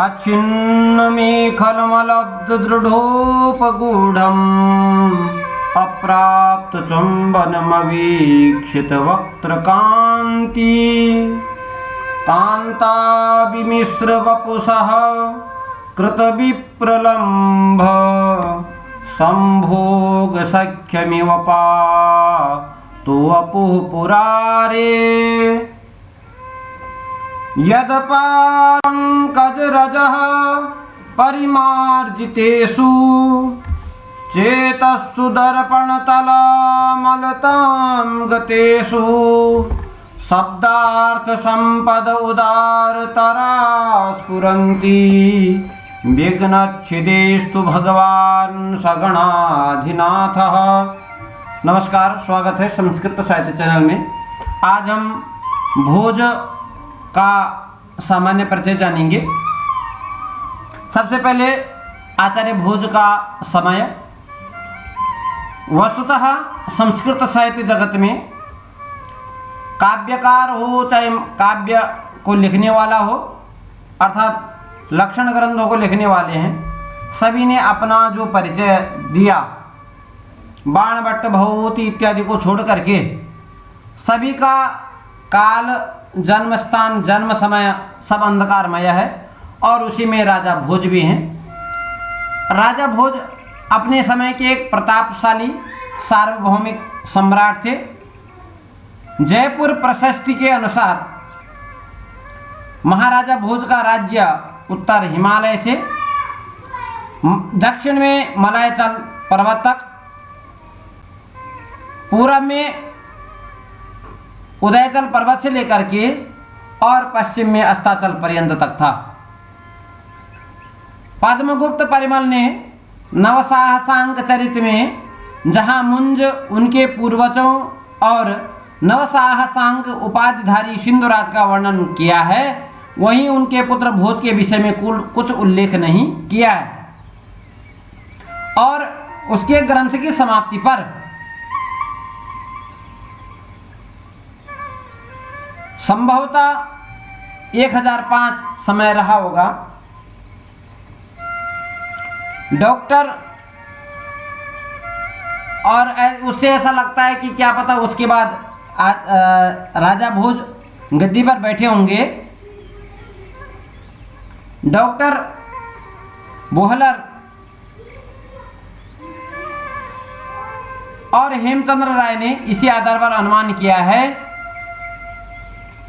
अच्छिन्नमेखलमलब्धदृढोपगूढम् अप्राप्तचुम्बनमवीक्षितवक्त्रकान्ति कान्ताभिमिश्रवपुषः कृतविप्रलम्भ संभोगसख्यमिव पातु वपुः पुरारे यदपङ्कजरजः परिमार्जितेषु चेतस्सु दर्पणतलामलतां गतेषु शब्दार्थसम्पद उदारतरा स्फुरन्ति विघ्नच्छिदेस्तु भगवान् सगणाधिनाथः। नमस्कार, स्वागत है संस्कृत साहित्य चैनल में। आज हम भोज का सामान्य परिचय जानेंगे। सबसे पहले आचार्य भोज का समय। वस्तुतः संस्कृत साहित्य जगत में काव्यकार हो चाहे काव्य को लिखने वाला हो अर्थात लक्षण ग्रंथों को लिखने वाले हैं, सभी ने अपना जो परिचय दिया बाणभट्ट भवभूति इत्यादि को छोड़ करके सभी का काल जन्म स्थान जन्म समय सब अंधकारमय है और उसी में राजा भोज भी हैं। राजा भोज अपने समय के एक प्रतापशाली सार्वभौमिक सम्राट थे। जयपुर प्रशस्ति के अनुसार महाराजा भोज का राज्य उत्तर हिमालय से दक्षिण में मलयाचल पर्वत तक, पूरब में उदयचल पर्वत से लेकर के और पश्चिम में अस्ताचल पर्यंत तक था। पद्मगुप्त परिमल ने नवसाहसांक चरित में जहां मुंज उनके पूर्वजों और नवसाहसांक उपाधिधारी सिंधुराज का वर्णन किया है, वहीं उनके पुत्र भोज के विषय में कुछ उल्लेख नहीं किया है। और उसके ग्रंथ की समाप्ति पर संभवतः 1005 समय रहा होगा। डॉक्टर और उससे ऐसा लगता है कि क्या पता उसके बाद राजा भोज गद्दी पर बैठे होंगे। डॉक्टर बोहलर और हेमचंद्र राय ने इसी आधार पर अनुमान किया है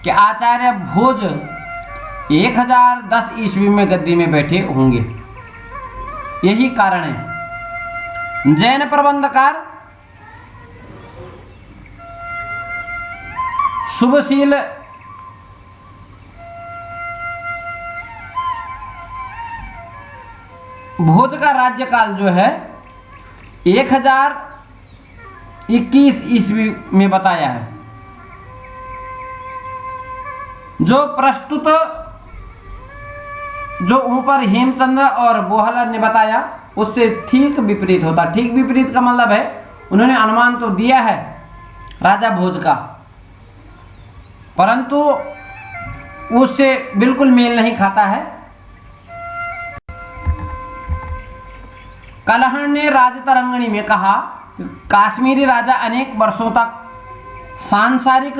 कि आचार्य भोज 1010 ईस्वी में गद्दी में बैठे होंगे। यही कारण है। जैन प्रबंधकार शुभशील भोज का राज्यकाल जो है 1021 ईस्वी में बताया है। जो प्रस्तुत जो ऊपर हेमचंद्र और बोहलर ने बताया उससे ठीक विपरीत होता। ठीक विपरीत का मतलब है उन्होंने अनुमान तो दिया है राजा भोज का, परंतु उससे बिल्कुल मेल नहीं खाता है। कलहण ने राजतरंगिणी में कहा, काश्मीरी राजा अनेक वर्षों तक सांसारिक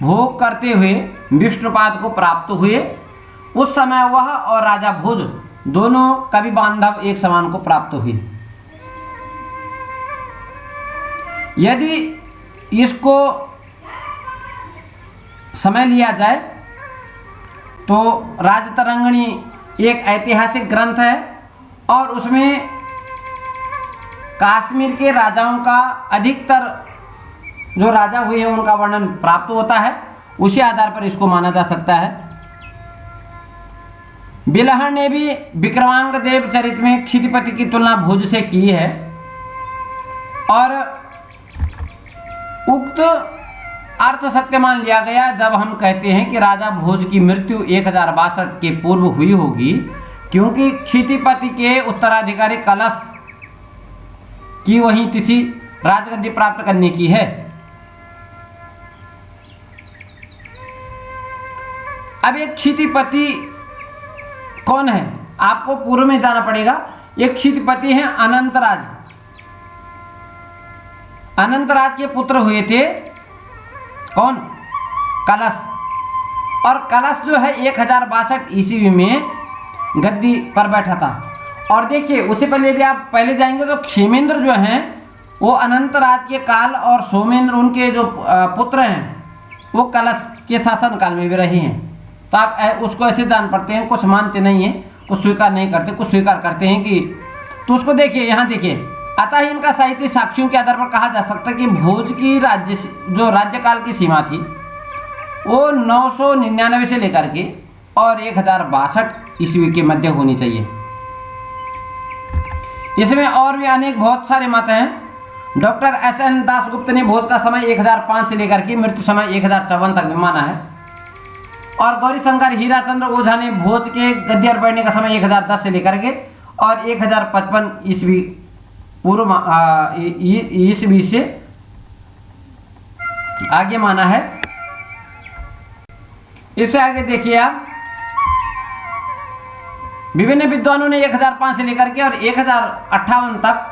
भोग करते हुए विष्णुपाद को प्राप्त हुए। उस समय वह और राजा भोज दोनों कवि बांधव एक समान को प्राप्त हुए। यदि इसको समय लिया जाए तो राजतरंगिणी एक ऐतिहासिक ग्रंथ है और उसमें काश्मीर के राजाओं का अधिकतर जो राजा हुए हैं उनका वर्णन प्राप्त होता है। उसी आधार पर इसको माना जा सकता है। बिलहर ने भी विक्रमांक देव चरित में क्षितिपति की तुलना भोज से की है और उक्त अर्थ सत्य मान लिया गया जब हम कहते हैं कि राजा भोज की मृत्यु 1062 के पूर्व हुई होगी, क्योंकि क्षितिपति के उत्तराधिकारी कलश की वही तिथि राजगद्दी प्राप्त करने की है। अब एक क्षितिपति कौन है, आपको पूर्व में जाना पड़ेगा। एक क्षितिपति है अनंतराज। अनंतराज के पुत्र हुए थे कौन, कलश। और कलश जो है 1062 ईस्वी में गद्दी पर बैठा था। और देखिए उससे पहले यदि आप पहले जाएंगे तो क्षेमेंद्र जो हैं वो अनंतराज के काल और सोमेंद्र उनके जो पुत्र हैं वो कलश के शासन काल में भी रहे हैं। तो आप उसको ऐसे जान पड़ते हैं, कुछ मानते नहीं हैं, कुछ स्वीकार नहीं करते, कुछ स्वीकार करते हैं कि, तो उसको देखिए यहाँ देखिए। अतः इनका साहित्य साक्ष्यों के आधार पर कहा जा सकता है कि भोज की जो राज्यकाल की सीमा थी वो 999 से लेकर के और 1062 ईस्वी के मध्य होनी चाहिए। इसमें और भी अनेक बहुत सारे मत हैं। Doctor SN. दासगुप्त ने भोज का समय 1005 से लेकर के मृत्यु समय 1054 तक माना है। और गौरीशंकर हीराचंद्र ओझा ने भोज के गद्दी पर बैठने का समय 1010 से लेकर के और 1055 ईस्वी पूर्व ईस्वी से आगे माना है। इससे आगे देखिए आप, विभिन्न विद्वानों ने 1005 से लेकर के और 1058 तक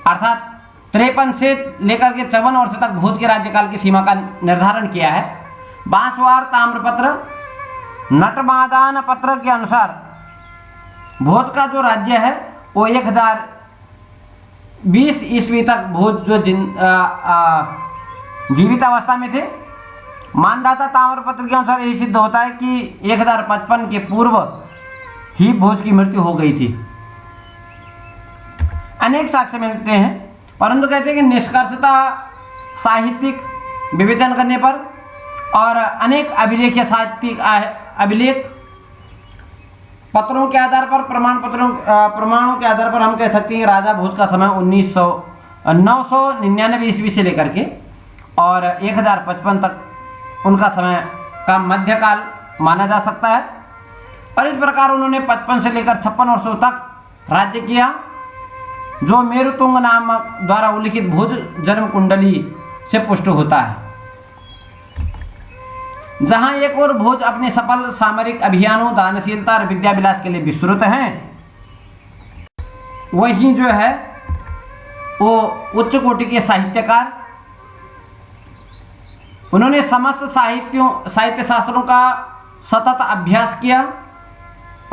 अर्थात 53 से लेकर के 54 वर्ष तक भोज के राज्यकाल की सीमा का निर्धारण किया है। बांसवार ताम्रपत्र नटमादान पत्र के अनुसार भोज का जो राज्य है वो 1020 ईस्वी तक भोज जो जीवित अवस्था में थे। मानदाता ताम्रपत्र के अनुसार यही सिद्ध होता है कि 1055 के पूर्व ही भोज की मृत्यु हो गई थी। अनेक साक्ष्य मिलते हैं, परंतु कहते हैं कि निष्कर्षता साहित्यिक विवेचन करने पर और अनेक अभिलेख या साहित्यिक अभिलेख पत्रों के आधार पर प्रमाणों के आधार पर हम कह सकते हैं राजा भोज का समय 999 ईस्वी से लेकर के और 1055 तक उनका समय का मध्यकाल माना जा सकता है। और इस प्रकार उन्होंने 55 से लेकर 56 वर्षों तक राज्य किया, जो मेरुतुंग नामक द्वारा उल्लिखित भोज जन्म कुंडली से पुष्ट होता है। जहां एक और भोज अपने सफल सामरिक अभियानों, दानशीलता और विद्या विलास के लिए विश्रुत हैं, वहीं जो है वो उच्च कोटि के साहित्यकार, उन्होंने समस्त साहित्य शास्त्रों का सतत अभ्यास किया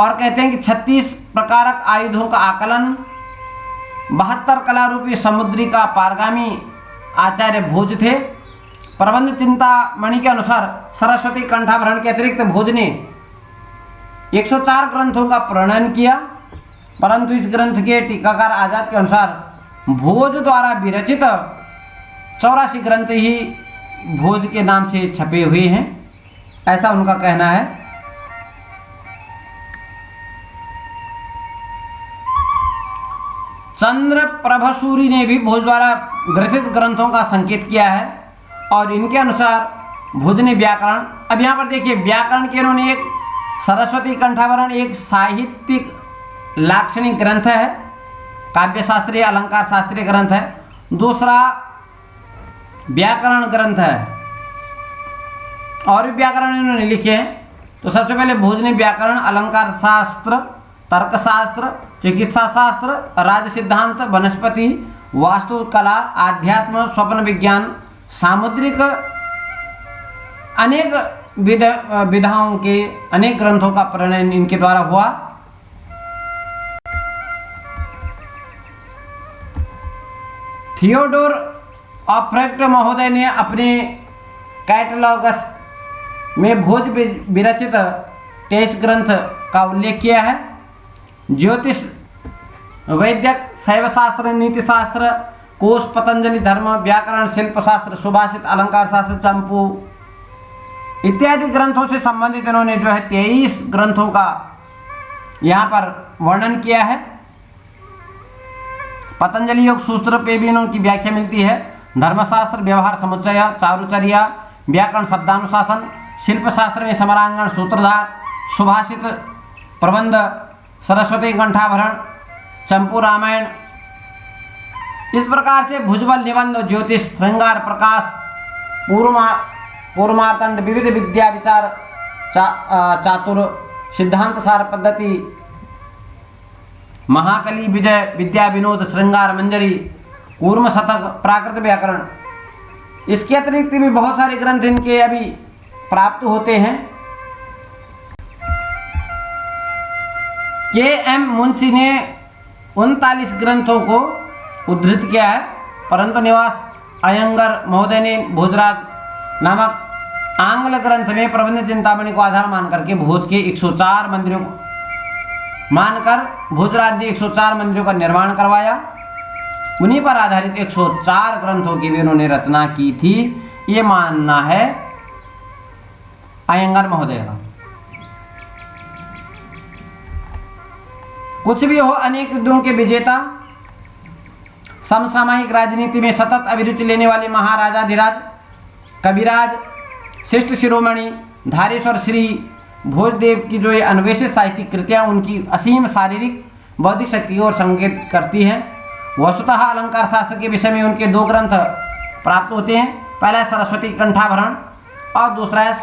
और कहते हैं कि 36 प्रकारक आयुधों का आकलन, 72 कला रूपी समुद्री का पारगामी आचार्य भोज थे। प्रबंध चिंतामणि के अनुसार सरस्वती कंठाभरण के अतिरिक्त भोज ने 104 ग्रंथों का प्रणयन किया, परंतु इस ग्रंथ के टीकाकार आजाद के अनुसार भोज द्वारा विरचित 84 ग्रंथ ही भोज के नाम से छपे हुए हैं, ऐसा उनका कहना है। चंद्र प्रभसूरी ने भी भोज द्वारा ग्रथित ग्रंथों का संकेत किया है और इनके अनुसार भोज ने व्याकरण, अब यहाँ पर देखिए व्याकरण के इन्होंने एक सरस्वती कंठाभरण एक साहित्यिक लाक्षणिक ग्रंथ है, काव्य शास्त्रीय अलंकार शास्त्रीय ग्रंथ है, दूसरा व्याकरण ग्रंथ है और भी व्याकरण इन्होंने लिखे हैं। तो सबसे पहले भोज ने व्याकरण, अलंकार शास्त्र, तर्कशास्त्र, चिकित्सा शास्त्र, राज सिद्धांत, वनस्पति, वास्तुकला, आध्यात्म, स्वप्न विज्ञान, सामुद्रिक अनेक विधाओं के अनेक ग्रंथों का प्रणयन इनके द्वारा हुआ। थियोडोर ऑफ्रेक्ट महोदय ने अपने कैटलॉगस में भोज विरचित 23 ग्रंथ का उल्लेख किया है। ज्योतिष, वैद्यक, शैवशास्त्र, नीतिशास्त्र, कोश, पतंजलि धर्म, व्याकरण, शिल्पशास्त्र, सुभाषित, अलंकार शास्त्र, चंपू इत्यादि ग्रंथों से संबंधित इन्होंने जो है 23 ग्रंथों का यहाँ पर वर्णन किया है। पतंजलि योग सूत्र पे भी इनकी व्याख्या मिलती है। धर्मशास्त्र, व्यवहार समुच्चय, चारुचर्या, व्याकरण, शब्दानुशासन, शिल्पशास्त्र में समरांगण, सूत्रधार, सुभाषित, प्रबंध, सरस्वती कंठाभरण, चंपू रामायण, इस प्रकार से भुजबल, निबंध, ज्योतिष, श्रृंगार, प्रकाश, पूर्वमार्तंड, विविध विद्या विचार, चातुर, सिद्धांत सार पद्धति, महाकली विजय, विद्या विनोद, श्रृंगार मंजरी, कूर्म शतक, प्राकृत व्याकरण। इसके अतिरिक्त भी बहुत सारे ग्रंथ इनके अभी प्राप्त होते हैं। के.एम. मुंशी ने 39 ग्रंथों को उद्धृत किया है, परंतु निवास अयंगर महोदय ने भोजराज नामक आंग्ल ग्रंथ में प्रबंध चिंतामणि को आधार मानकर के भोज के 104 मंदिरों को मानकर भोजराज ने 104 मंदिरों का निर्माण करवाया। उन्हीं पर आधारित 104 ग्रंथों की भी उन्होंने रचना की थी, ये मानना है अयंगर महोदय का। कुछ भी हो, अनेक युद्धों के विजेता, समसामयिक राजनीति में सतत अभिरुचि लेने वाले महाराजाधिराज, कविराज, शिष्ट शिरोमणि, धारेश्वर श्री भोजदेव की जो ये अन्वेषित साहित्यिक कृतियाँ उनकी असीम शारीरिक बौद्धिक शक्ति की ओर संकेत करती हैं। वस्तुतः अलंकार शास्त्र के विषय में उनके 2 ग्रंथ प्राप्त होते हैं। पहला है सरस्वती कंठाभरण और दूसरा है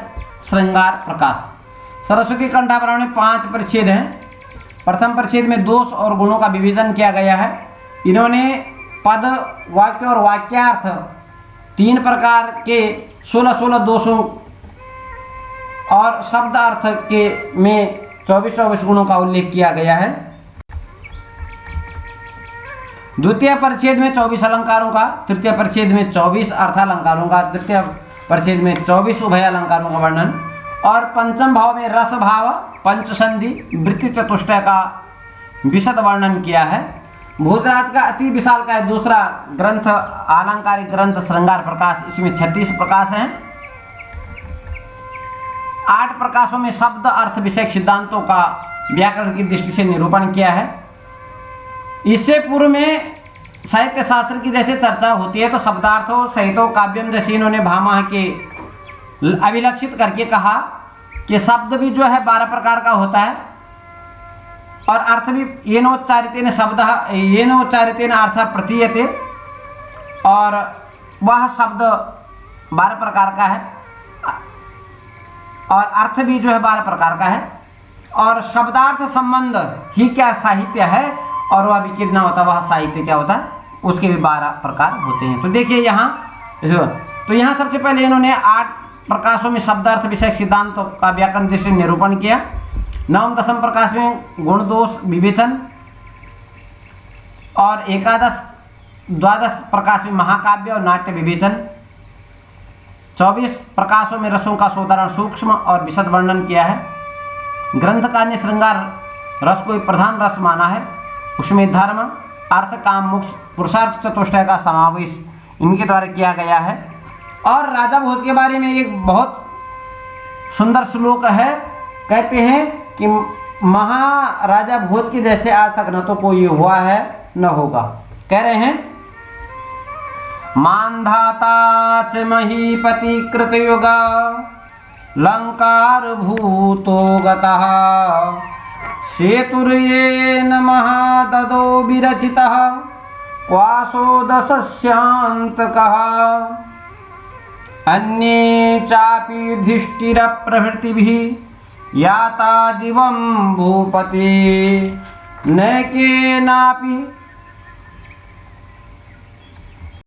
श्रृंगार प्रकाश। सरस्वती कंठाभरण में 5 परिच्छेद हैं। प्रथम परिच्छेद में दोष और गुणों का विवेचन किया गया है। इन्होंने पद, वाक्य और वाक्यार्थ 3 प्रकार के 16 दोषों और शब्दार्थ के में 24 गुणों का उल्लेख किया गया है। द्वितीय परिच्छेद में 24 अलंकारों का, तृतीय परिच्छेद में 24 अर्थालंकारों का, तृतीय परिच्छेद में 24 उभय अलंकारों का वर्णन और पंचम भाव में रस भाव, पंचसंधि, वृत्ति चतुष्टय का विशद वर्णन किया है। भोजराज का अति विशाल का दूसरा ग्रंथ आलंकारिक ग्रंथ श्रृंगार प्रकाश, इसमें 36 प्रकाश हैं। 8 प्रकाशों में शब्द अर्थ विषयक सिद्धांतों का व्याकरण की दृष्टि से निरूपण किया है। इससे पूर्व में साहित्य शास्त्र की जैसे चर्चा होती है तो शब्दार्थों सहितों काव्यम जैसे इन्होंने भामह के अभिलक्षित करके कहा कि शब्द भी जो है 12 प्रकार का होता है और अर्थ भी येनोच्चारितेन शब्द येनोच्चारितेन अर्थ प्रतीयते, और वह शब्द 12 प्रकार का है और अर्थ भी जो है 12 प्रकार का है और शब्दार्थ संबंध ही क्या साहित्य है और वह भी कितना होता है, वह साहित्य क्या होता है, उसके भी 12 प्रकार होते हैं। तो देखिए यहाँ तो यहाँ सबसे पहले इन्होंने 8 प्रकाशों में शब्दार्थ विषयक सिद्धांतों का व्याकरण दृष्टि निरूपण किया। 9 10 प्रकाश में गुण दोष विवेचन और 11 12 प्रकाश में महाकाव्य और नाट्य विवेचन। 24 प्रकाशों में रसों का शोधन सूक्ष्म और विशद वर्णन किया है। ग्रंथकार ने श्रृंगार रस को प्रधान रस माना है, उसमें धर्म, अर्थ, काम, मोक्ष, पुरुषार्थ चतुष्टय का समावेश इनके द्वारा किया गया है। और राजा भोज के बारे में एक बहुत सुंदर श्लोक है, कहते हैं कि महाराजा भोज के जैसे आज तक न तो कोई हुआ है न होगा। कह रहे हैं मानधाता च महीपति कृतयुगा लंकार भूतो गतः सेतुर्येन महाददो विरचितः क्वासो दशस्यांतकः अन्ये चापि युधिष्ठिर प्रभृतिभिः याता दिवं भूपति न केनापि